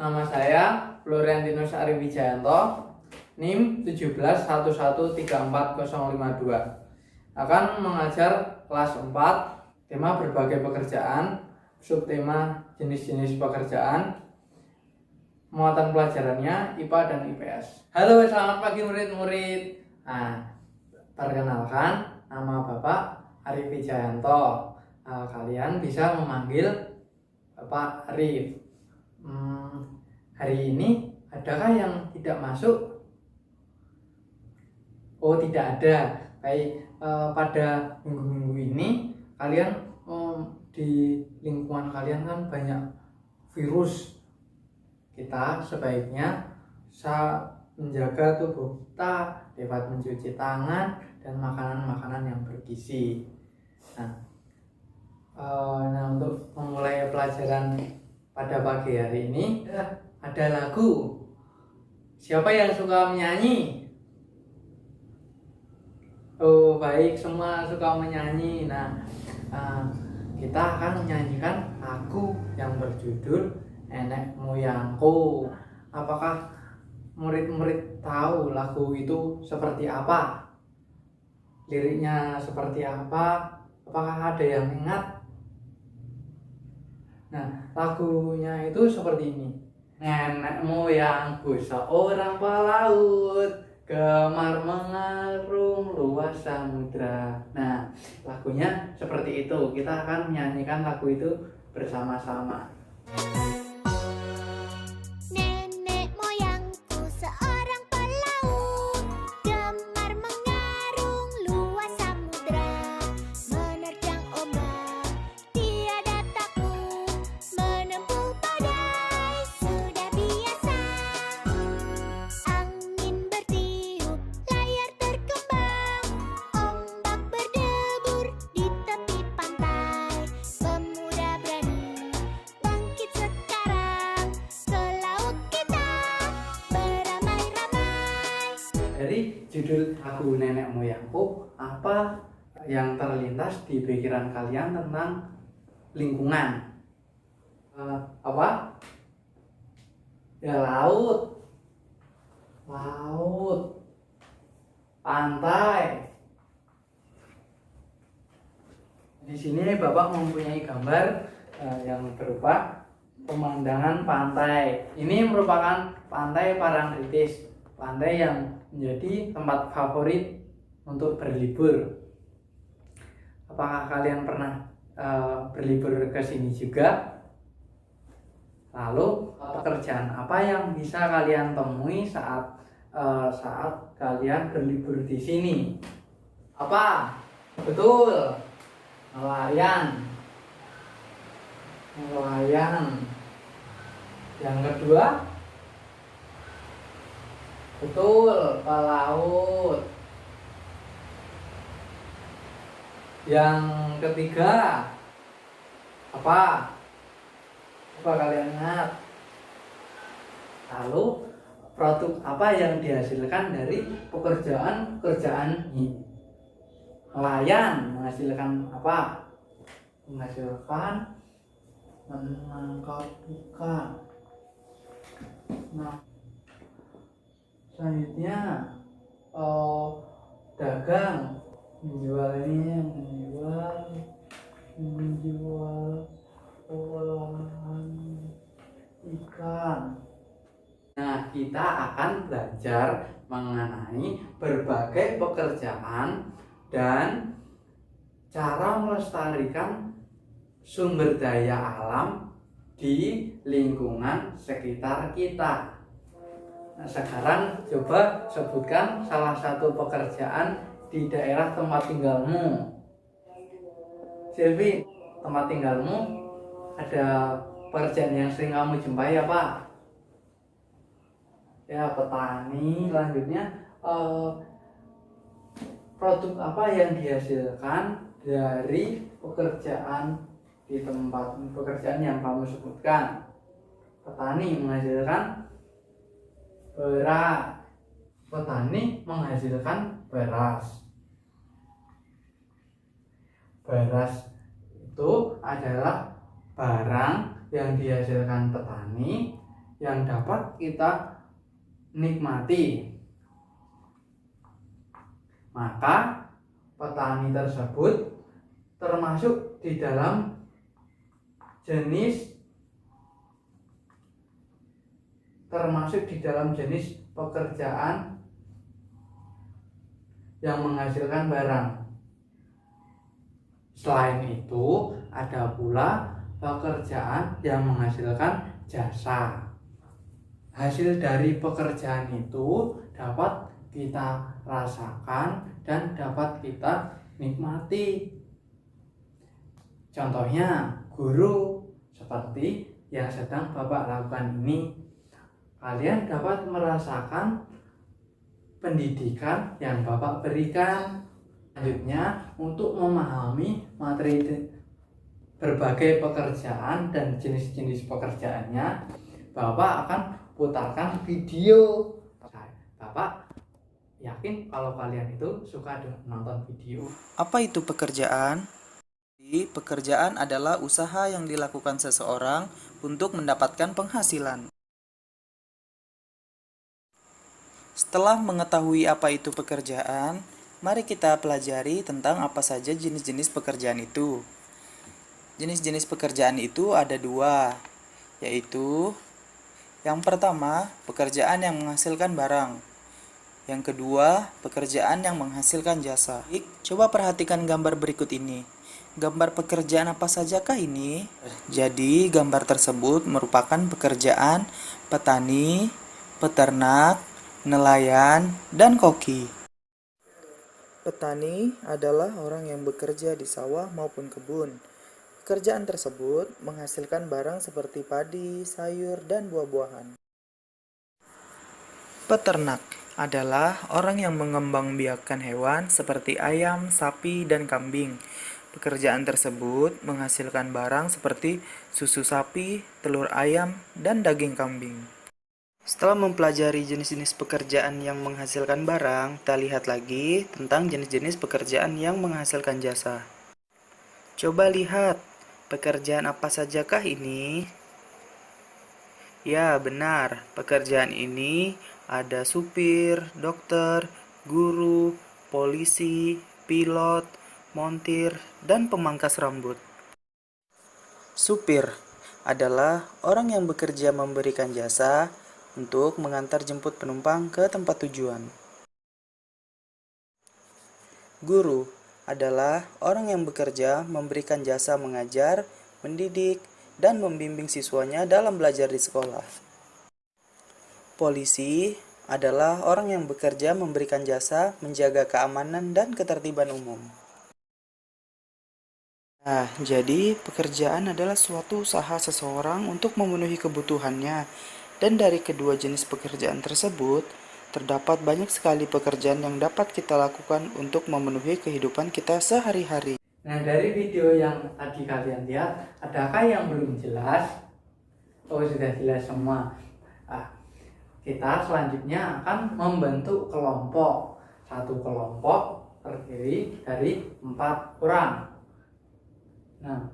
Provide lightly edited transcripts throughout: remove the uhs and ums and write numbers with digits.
Nama saya Floriantinus Ari Wijayanto, NIM 171134052. Akan mengajar kelas 4, tema berbagai pekerjaan, subtema jenis-jenis pekerjaan. Muatan pelajarannya IPA dan IPS. Halo, selamat pagi murid-murid. Nah, perkenalkan, nama Bapak Ari Wijayanto. Kalian bisa memanggil Bapak Arif. Hari ini adakah yang tidak masuk? Oh, tidak ada. Baik, pada minggu-minggu ini kalian di lingkungan kalian kan banyak virus. Kita sebaiknya menjaga tubuh kita lewat mencuci tangan dan makanan-makanan yang bergizi. Nah, untuk memulai pelajaran pada pagi hari ini ada lagu. Siapa yang suka menyanyi? Oh, baik, semua suka menyanyi. Nah, kita akan menyanyikan lagu yang berjudul Nenek Moyangku. Apakah murid-murid tahu lagu itu seperti apa? Liriknya seperti apa? Apakah ada yang ingat? Nah, lagunya itu seperti ini. Nenek moyangku seorang pelaut, gemar mengarung luas samudra. Nah, lagunya seperti itu. Kita akan menyanyikan lagu itu bersama-sama. Nenek moyangku seorang pelaut, gemar mengarung luas samudra. Menerjang ombak, tiada takut, menempuh badai sudah biasa. Angin bertiup, layar terkembang, ombak berdebur di tepi pantai. Pemuda berani bangkit sekarang, ke laut kita beramai-ramai. Dari judul lagu Nenek Moyangku, apa yang terlintas di pikiran kalian tentang lingkungan? Apa? Ya, laut, pantai. Di sini Bapak mempunyai gambar yang berupa pemandangan pantai. Ini merupakan pantai Parangtritis, pantai yang menjadi tempat favorit untuk berlibur. Apakah kalian pernah berlibur ke sini juga? Lalu pekerjaan apa yang bisa kalian temui saat kalian berlibur di sini? Apa? Betul, nelayan. Yang kedua, betul, pelaut. Yang ketiga, apa? Coba kalian ingat. Lalu produk apa yang dihasilkan dari pekerjaan ini? Nelayan menghasilkan apa? Menghasilkan menangkap ikan. Nah, selanjutnya dagang, menjual olahan ikan. Nah, kita akan belajar mengenai berbagai pekerjaan dan cara melestarikan sumber daya alam di lingkungan sekitar kita. Nah, sekarang coba sebutkan salah satu pekerjaan di daerah tempat tinggalmu. Silvi, tempat tinggalmu ada pekerjaan yang sering kamu jumpai apa? Ya, petani. Selanjutnya, produk apa yang dihasilkan dari pekerjaan di tempat pekerjaan yang kamu sebutkan? Petani menghasilkan beras. Petani menghasilkan beras. Beras itu adalah barang yang dihasilkan petani yang dapat kita nikmati. Maka petani tersebut termasuk di dalam jenis pekerjaan yang menghasilkan barang. Selain itu, ada pula pekerjaan yang menghasilkan jasa. Hasil dari pekerjaan itu dapat kita rasakan dan dapat kita nikmati. Contohnya guru, seperti yang sedang Bapak lakukan ini. Kalian dapat merasakan pendidikan yang Bapak berikan. Selanjutnya, untuk memahami materi berbagai pekerjaan dan jenis-jenis pekerjaannya, Bapak akan putarkan video. Bapak yakin kalau kalian itu suka nonton video. Apa itu pekerjaan? Pekerjaan adalah usaha yang dilakukan seseorang untuk mendapatkan penghasilan. Setelah mengetahui apa itu pekerjaan, mari kita pelajari tentang apa saja jenis-jenis pekerjaan itu. Jenis-jenis pekerjaan itu ada 2, yaitu yang pertama, pekerjaan yang menghasilkan barang. Yang kedua, pekerjaan yang menghasilkan jasa. Coba perhatikan gambar berikut ini. Gambar pekerjaan apa sajakah ini? Jadi, gambar tersebut merupakan pekerjaan petani, peternak, nelayan, dan koki. Petani adalah orang yang bekerja di sawah maupun kebun. Pekerjaan tersebut menghasilkan barang seperti padi, sayur, dan buah-buahan. Peternak adalah orang yang mengembangbiakan hewan seperti ayam, sapi, dan kambing. Pekerjaan tersebut menghasilkan barang seperti susu sapi, telur ayam, dan daging kambing. Setelah mempelajari jenis-jenis pekerjaan yang menghasilkan barang, kita lihat lagi tentang jenis-jenis pekerjaan yang menghasilkan jasa. Coba lihat, pekerjaan apa sajakah ini? Ya, benar. Pekerjaan ini ada supir, dokter, guru, polisi, pilot, montir, dan pemangkas rambut. Supir adalah orang yang bekerja memberikan jasa untuk mengantar jemput penumpang ke tempat tujuan. Guru adalah orang yang bekerja memberikan jasa mengajar, mendidik, dan membimbing siswanya dalam belajar di sekolah. Polisi adalah orang yang bekerja memberikan jasa menjaga keamanan dan ketertiban umum. Nah, jadi pekerjaan adalah suatu usaha seseorang untuk memenuhi kebutuhannya. Dan dari kedua jenis pekerjaan tersebut, terdapat banyak sekali pekerjaan yang dapat kita lakukan untuk memenuhi kehidupan kita sehari-hari. Nah, dari video yang tadi kalian lihat, adakah yang belum jelas? Oh, sudah jelas semua. Kita selanjutnya akan membentuk kelompok. Satu kelompok terdiri dari 4 orang. Nah,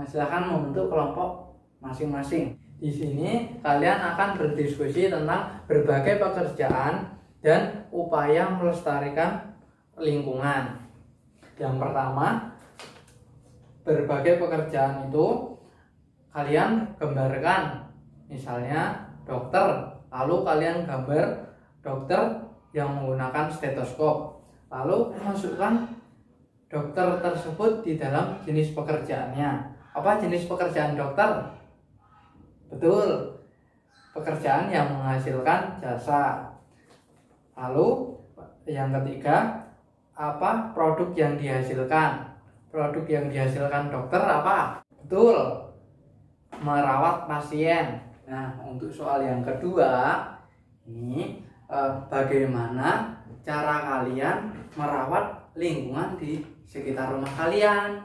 silakan membentuk kelompok masing-masing. Di sini kalian akan berdiskusi tentang berbagai pekerjaan dan upaya melestarikan lingkungan. Yang pertama, berbagai pekerjaan itu kalian gambarkan. Misalnya dokter, lalu kalian gambar dokter yang menggunakan stetoskop. Lalu masukkan dokter tersebut di dalam jenis pekerjaannya. Apa jenis pekerjaan dokter? Betul, pekerjaan yang menghasilkan jasa. Lalu yang ketiga, apa produk yang dihasilkan? Produk yang dihasilkan dokter apa? Betul, merawat pasien. Nah, untuk soal yang kedua, ini bagaimana cara kalian merawat lingkungan di sekitar rumah kalian?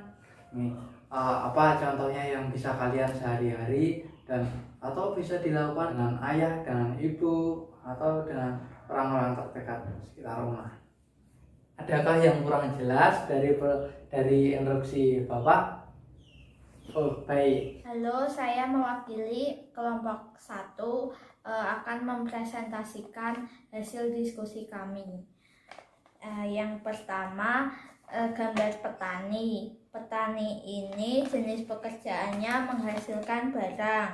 Ini apa contohnya yang bisa kalian sehari-hari dan atau bisa dilakukan dengan ayah, dengan ibu, atau dengan orang-orang terdekat sekitar rumah. Adakah yang kurang jelas dari instruksi Bapak? Oh, baik. Halo, saya mewakili kelompok 1 akan mempresentasikan hasil diskusi kami. Yang pertama, gambar petani. Petani ini jenis pekerjaannya menghasilkan barang.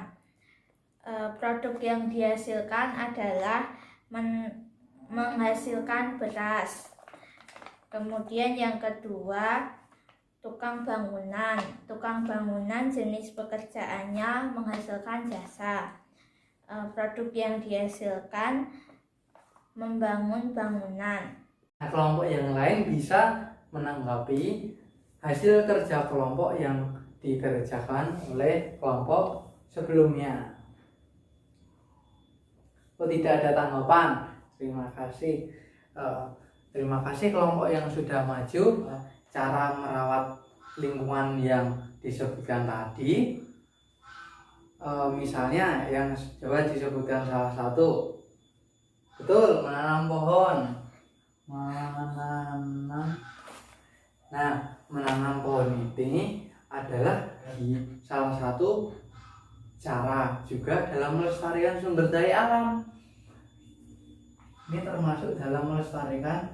Produk yang dihasilkan adalah menghasilkan beras. Kemudian yang kedua, tukang bangunan. Tukang bangunan jenis pekerjaannya menghasilkan jasa. Produk yang dihasilkan membangun bangunan. Nah, kelompok yang lain bisa menanggapi hasil kerja kelompok yang dikerjakan oleh kelompok sebelumnya. Oh, tidak ada tanggapan. Terima kasih. Terima kasih kelompok yang sudah maju. Cara merawat lingkungan yang disebutkan tadi, misalnya yang coba disebutkan salah satu, betul, menanam pohon. Menanam pohon ini adalah salah satu cara juga dalam melestarikan sumber daya alam. Ini termasuk dalam melestarikan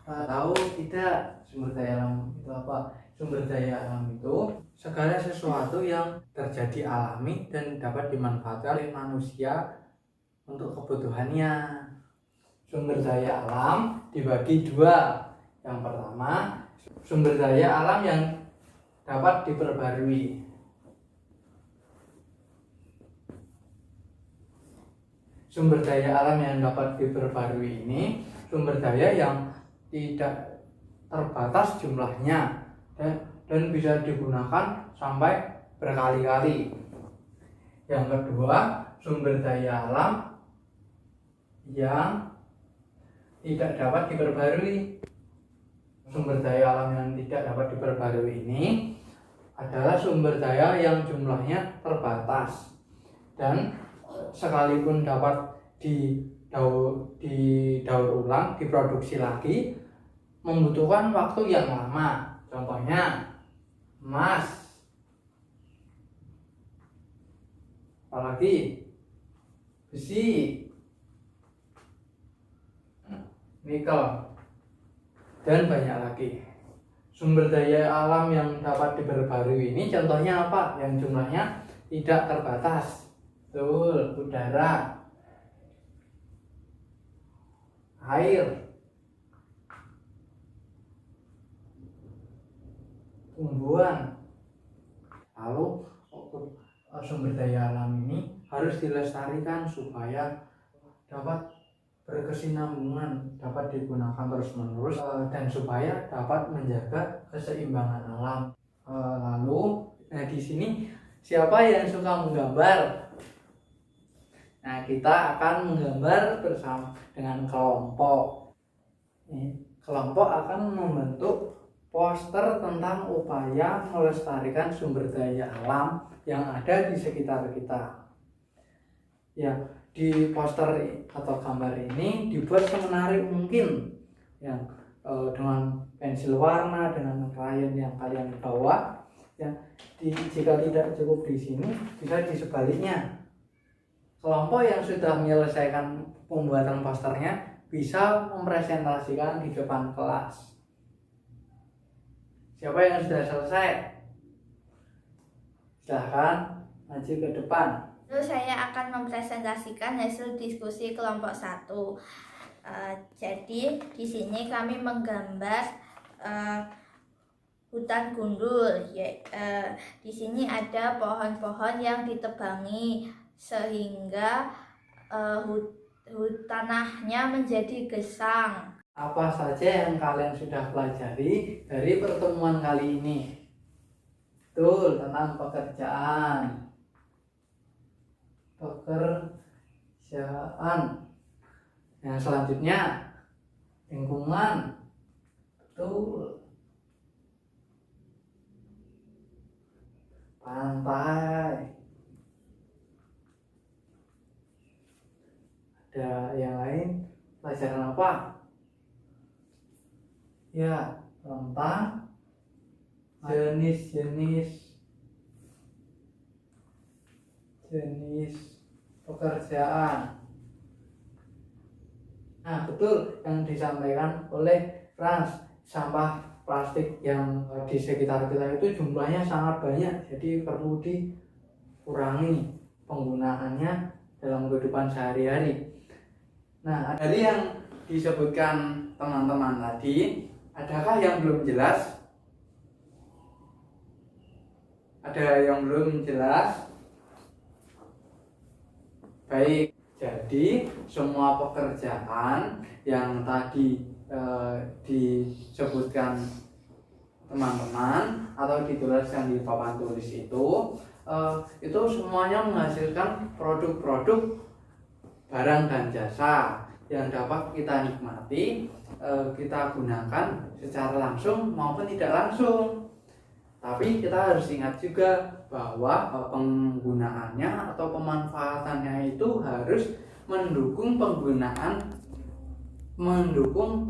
tahu tidak sumber daya alam itu apa? Sumber daya alam itu segala sesuatu yang terjadi alami dan dapat dimanfaatkan oleh manusia untuk kebutuhannya. Sumber daya alam dibagi dua. Yang pertama, sumber daya alam yang dapat diperbarui. Sumber daya alam yang dapat diperbarui ini sumber daya yang tidak terbatas jumlahnya dan bisa digunakan sampai berkali-kali. Yang kedua, sumber daya alam yang tidak dapat diperbarui. Sumber daya alam yang tidak dapat diperbarui ini adalah sumber daya yang jumlahnya terbatas dan sekalipun dapat didaur ulang, diproduksi lagi, membutuhkan waktu yang lama. Contohnya emas, apalagi besi, nikel, dan banyak lagi. Sumber daya alam yang dapat diperbarui ini contohnya apa? Yang jumlahnya tidak terbatas. Betul, udara, air, tumbuhan. Lalu sumber daya alam ini harus dilestarikan supaya dapat berkesinambungan, dapat digunakan terus-menerus, dan supaya dapat menjaga keseimbangan alam. Lalu, di sini siapa yang suka menggambar? Nah, kita akan menggambar bersama dengan kelompok. Kelompok akan membentuk poster tentang upaya melestarikan sumber daya alam yang ada di sekitar kita. Ya, di poster atau gambar ini dibuat semenarik mungkin, yang dengan pensil warna, dengan krayon yang kalian bawa. Ya, jika tidak cukup di sini, bisa di sebaliknya. Kelompok yang sudah menyelesaikan pembuatan posternya bisa mempresentasikan di depan kelas. Siapa yang sudah selesai? Silahkan maju ke depan. Lalu saya akan mempresentasikan hasil diskusi kelompok 1. Jadi di sini kami menggambar hutan gundul. Di sini ada pohon-pohon yang ditebangi sehingga tanahnya menjadi gesang. Apa saja yang kalian sudah pelajari dari pertemuan kali ini? Betul, tentang pekerjaan. Yang selanjutnya lingkungan. Betul. Pantai. Ada yang lain? Pelajaran apa? Ya, tentang jenis pekerjaan. Nah, betul yang disampaikan oleh Frans, sampah plastik yang di sekitar kita itu jumlahnya sangat banyak, jadi perlu dikurangi penggunaannya dalam kehidupan sehari-hari. Nah, dari yang disebutkan teman-teman tadi, adakah yang belum jelas? Ada yang belum jelas? Baik, jadi semua pekerjaan yang tadi disebutkan teman-teman atau dituliskan di papan tulis itu semuanya menghasilkan produk-produk barang dan jasa yang dapat kita nikmati, kita gunakan secara langsung maupun tidak langsung. Tapi kita harus ingat juga bahwa penggunaannya atau pemanfaatannya itu harus mendukung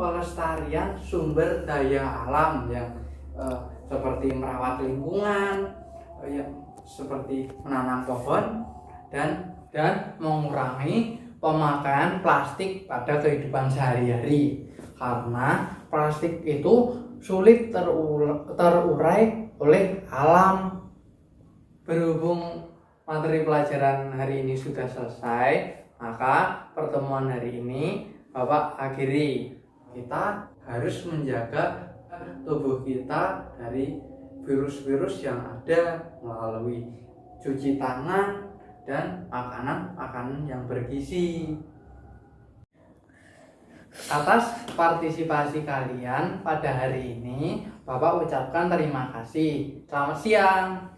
pelestarian sumber daya alam yang seperti merawat lingkungan, seperti menanam pohon dan mengurangi pemakaian plastik pada kehidupan sehari-hari, karena plastik itu sulit terurai oleh alam. Berhubung materi pelajaran hari ini sudah selesai, maka pertemuan hari ini Bapak akhiri. Kita harus menjaga tubuh kita dari virus-virus yang ada melalui cuci tangan dan makanan yang bergizi. Atas partisipasi kalian pada hari ini, Bapak ucapkan terima kasih. Selamat siang.